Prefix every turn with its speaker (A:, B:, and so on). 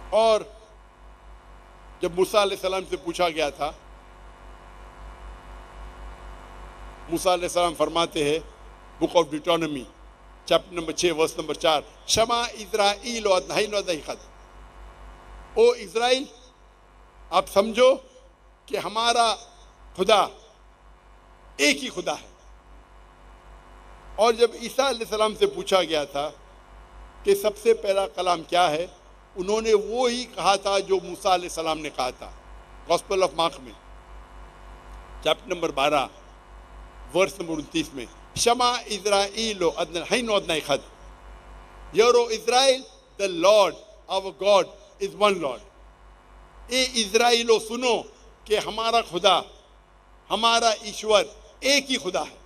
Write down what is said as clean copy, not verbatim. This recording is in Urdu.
A: اور جب موسیٰ علیہ السلام سے پوچھا گیا تھا، موسیٰ علیہ السلام فرماتے ہیں book of Deuteronomy chapter number 6 verse number 4، شما اسرائیل و ادنہین و ادنہیخت، او اسرائیل آپ سمجھو کہ ہمارا خدا ایک ہی خدا ہے۔ اور جب عیسیٰ علیہ السلام سے پوچھا گیا تھا کہ سب سے پہلا کلام کیا ہے، انہوں نے وہی کہا تھا جو موسیٰ علیہ السلام نے کہا تھا۔ گاسپل آف مارک میں چیپٹر نمبر 12 ورس نمبر 29 میں، شما اسرائیل و ادنہین و ادنہیخت، یورو Israel the Lord our God is one Lord۔ اے اسرائیلو سنو کہ ہمارا خدا، ہمارا ایشور ایک ہی خدا ہے۔